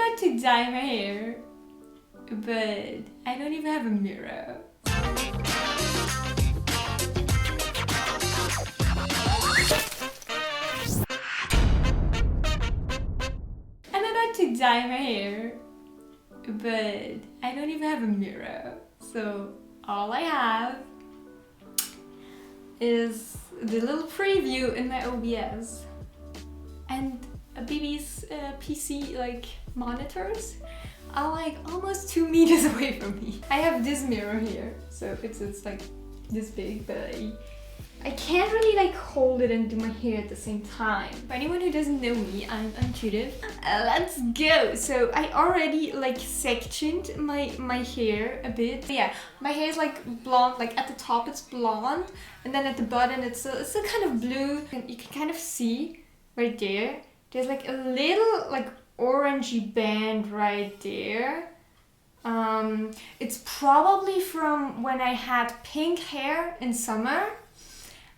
about to dye my hair, but I don't even have a mirror. I'm about to dye my hair, but I don't even have a mirror. So all I have is the little preview in my OBS and Bibi's PC like monitors are like almost 2 meters away from me. I have this mirror here, so it's like this big, but I can't really like hold it and do my hair at the same time. For anyone who doesn't know me, I'm intuitive. Let's go! So I already like sectioned my hair a bit. Yeah, my hair is like blonde, like at the top it's blonde, and then at the bottom it's still kind of blue. And you can kind of see right there, there's like a little like orangey band right there. It's probably from when I had pink hair in summer.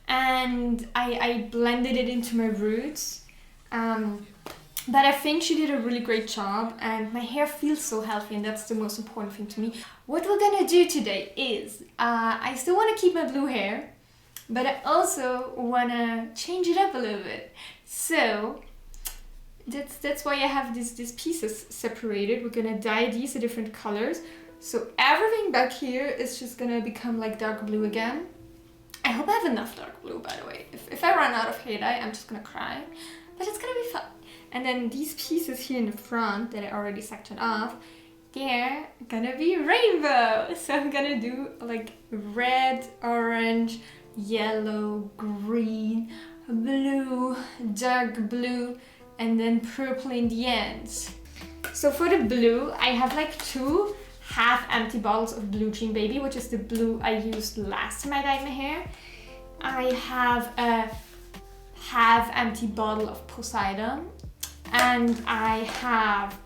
And I blended it into my roots, but I think she did a really great job and my hair feels so healthy, and that's the most important thing to me. What we're gonna do today is, I still wanna keep my blue hair, but I also wanna change it up a little bit. So that's why I have these pieces separated. We're gonna dye these a different colors. So everything back here is just gonna become like dark blue again. I hope I have enough dark blue, by the way. If I run out of hair dye, I'm just gonna cry. But it's gonna be fun. And then these pieces here in the front that I already sectioned off, they're gonna be rainbow. So I'm gonna do like red, orange, yellow, green, blue, dark blue, and then purple in the end. So for the blue, I have like 2 half-empty bottles of Blue Jean Baby, which is the blue I used last time I dyed my hair. I have a half-empty bottle of Poseidon, and I have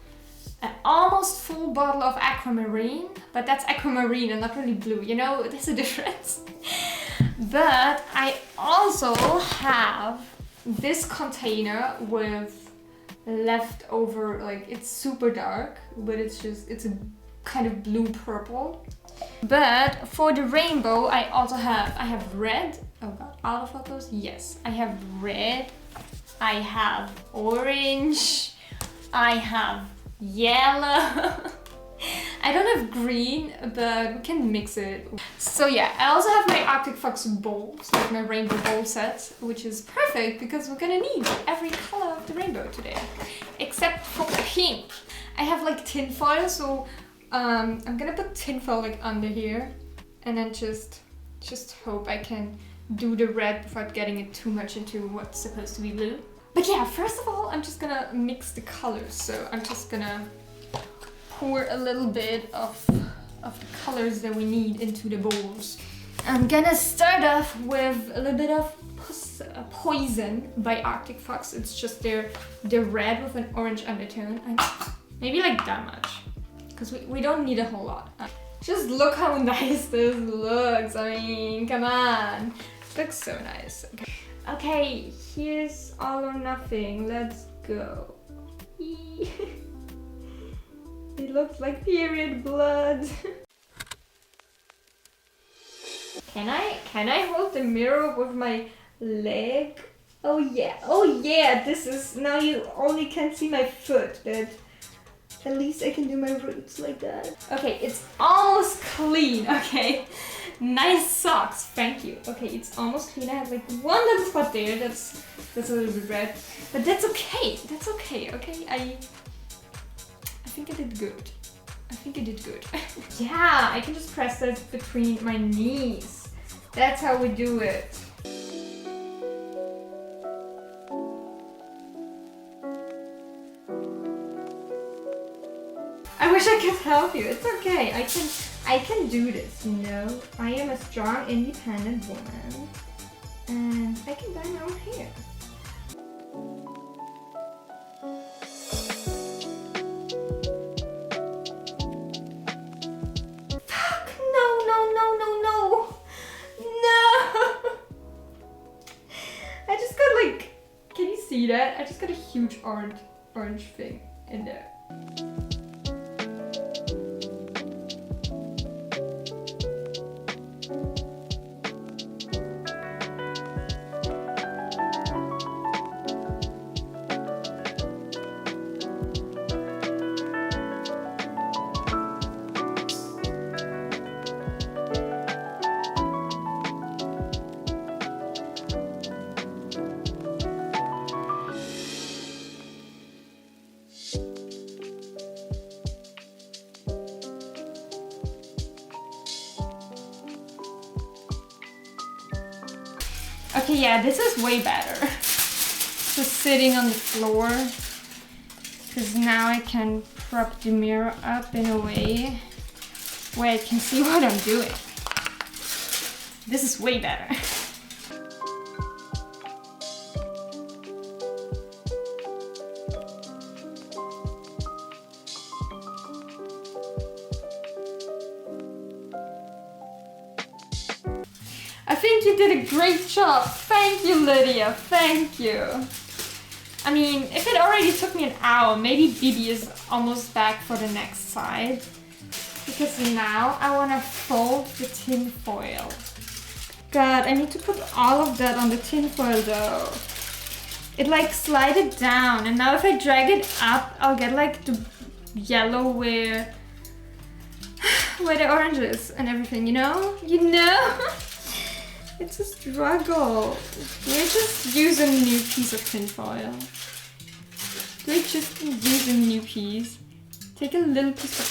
an almost full bottle of Aquamarine, but that's Aquamarine and not really blue, you know, there's a difference. But I also have this container with leftover, like it's super dark, but it's a kind of blue purple. But for the rainbow, I have red. Oh god, autofocus. Yes, I have red, I have orange, I have yellow. I don't have green, but we can mix it. So yeah, I also have my Arctic Fox bowls, like my rainbow bowl set, which is perfect because we're gonna need every color of the rainbow today, except for pink. I have like tin foil, so I'm gonna put tinfoil like under here, and then just hope I can do the red without getting it too much into what's supposed to be blue. But yeah, first of all, I'm just gonna mix the colors. So I'm just gonna pour a little bit of the colors that we need into the bowls. I'm gonna start off with a little bit of Poison by Arctic Fox. It's just their red with an orange undertone. And maybe like that much, because we don't need a whole lot. Just look how nice this looks. I mean, come on. It looks so nice. Okay, here's All or Nothing. Let's go. It looks like period blood. Can I hold the mirror with my leg? Oh yeah, this is, now you only can see my foot, but at least I can do my roots like that. Okay, it's almost clean, okay. Nice socks, thank you. Okay, it's almost clean. I have like one little spot there, that's a little bit red. But that's okay, okay? I think I did good. Yeah, I can just press that between my knees. That's how we do it. I wish I could help you. It's okay. I can do this, you know? I am a strong, independent woman. And I can dye my own hair. Fuck! No! I just got like... Can you see that? I just got a huge orange thing in there. Okay, yeah, this is way better. Just sitting on the floor. Because now I can prop the mirror up in a way where I can see what I'm doing. This is way better. I think you did a great job. Thank you, Lydia. Thank you. I mean, if it already took me an hour, maybe Bibi is almost back for the next side. Because now I want to fold the tin foil. God, I need to put all of that on the tin foil though. It like slided down, and now if I drag it up, I'll get like the yellow where the orange is and everything, you know? You know? It's a struggle. Do I just use a new piece of tin foil? Do I just use a new piece? Take a little piece of...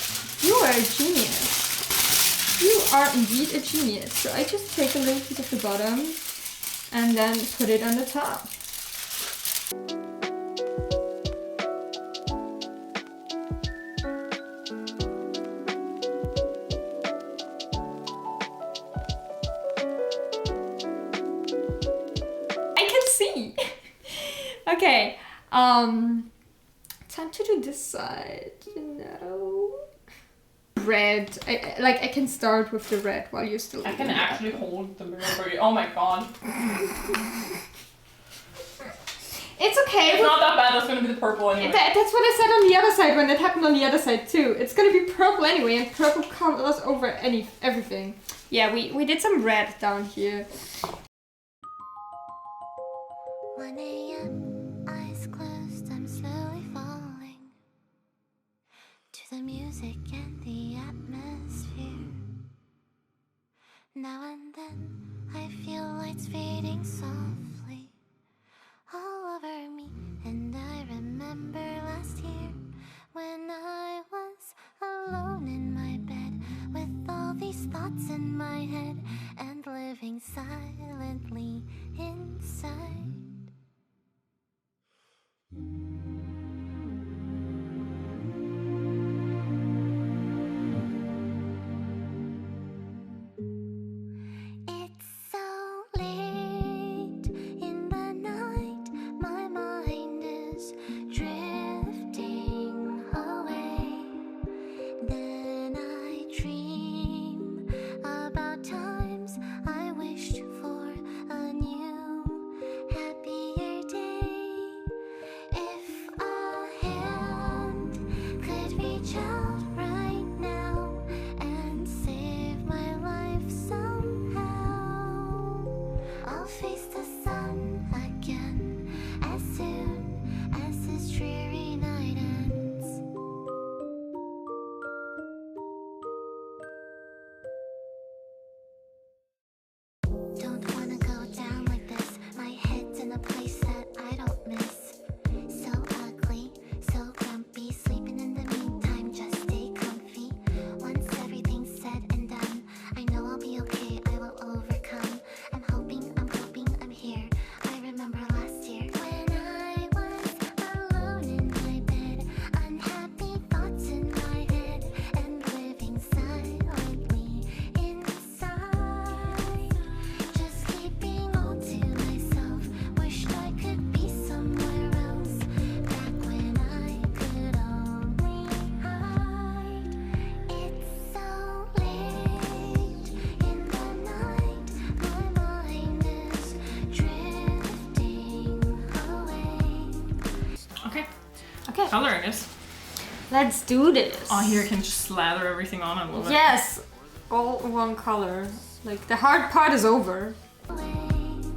You are a genius. You are indeed a genius. So I just take a little piece of the bottom and then put it on the top. Okay, time to do this side, you know. Red, I can start with the red while you're still I can actually hold the mirror for you. Oh my god. It's okay. It's not that bad, that's gonna be the purple anyway. That's what I said on the other side when it happened on the other side too. It's gonna be purple anyway, and purple colors over everything. Yeah, we did some red down here. 1 a.m. eyes closed, I'm slowly falling to the music and the atmosphere. Now and then I feel lights fading softly all over me, and I remember last year when I was alone in my bed with all these thoughts in my head and living silently inside. It's so late in the night, my mind is drifting away. Then I dream about times I wished for a new, happier day. If a hand could reach out right now and save my life somehow, I'll face the sun again as soon as this dreary night ends. Don't wanna go down like this. My head's in a place that I don't miss. So ugly, so grumpy. Sleeping in the meantime, just stay comfy. Once everything's said and done, I know I'll be okay, I will overcome. I'm hoping I'm here. I remember last year when I was alone in my bed, unhappy thoughts in my head, and living silently inside. Just keeping all to myself. Wished I could be somewhere else. Back when I could only hide. It's so late in the night. My mind is drifting away. Okay, Okay, coloring this. let's do this. Oh, here I can just slather everything on and love it. Yes, all one color. Like the hard part is over. Then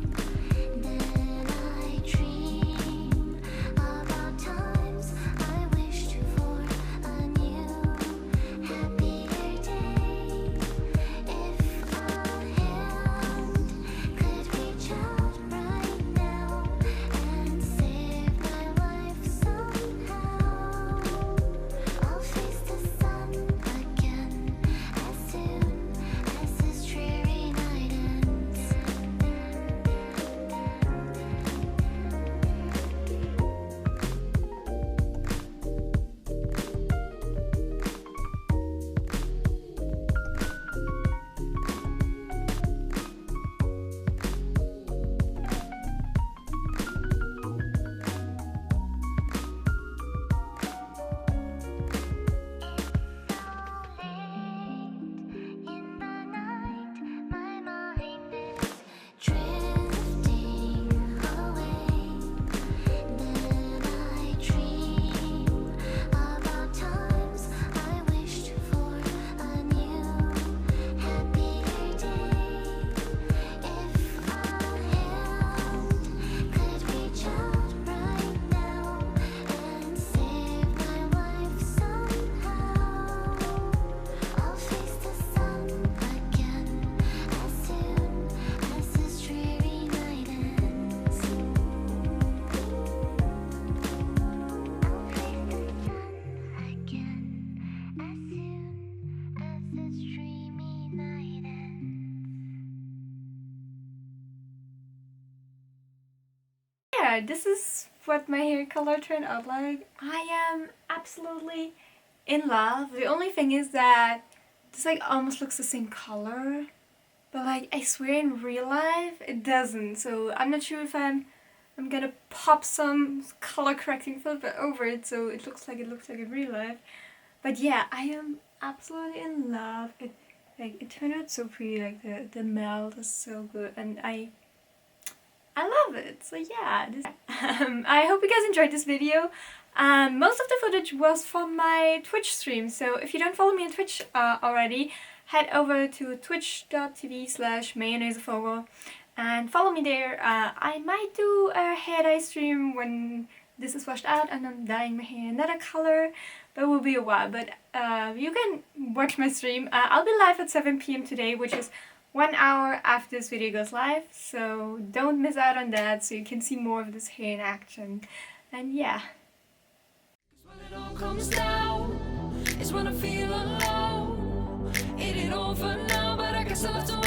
I dream about times I wished for a new, happier day. If a hand could reach out right now and save my life somehow, I'll face the sun again as soon as this dreary night ends. yeah, this is what my hair color turned out like. I am absolutely in love. The only thing is that this like almost looks the same color, but like I swear in real life it doesn't. So I'm not sure if I'm gonna pop some color correcting filter over it so it looks like in real life. But yeah, I am absolutely in love. It turned out so pretty. Like the melt is so good, and I love it. So yeah, I hope you guys enjoyed this video. Most of the footage was from my Twitch stream, so if you don't follow me on Twitch already, head over to twitch.tv/MayonaiseVogel and follow me there. I might do a hair dye stream when this is washed out and I'm dyeing my hair another color, but it will be a while. But you can watch my stream. I'll be live at 7 PM today, which is 1 hour after this video goes live, so don't miss out on that so you can see more of this hair in action. And yeah. When it all comes down, it's when I feel alone. It ain't over now, but I guess I'll have to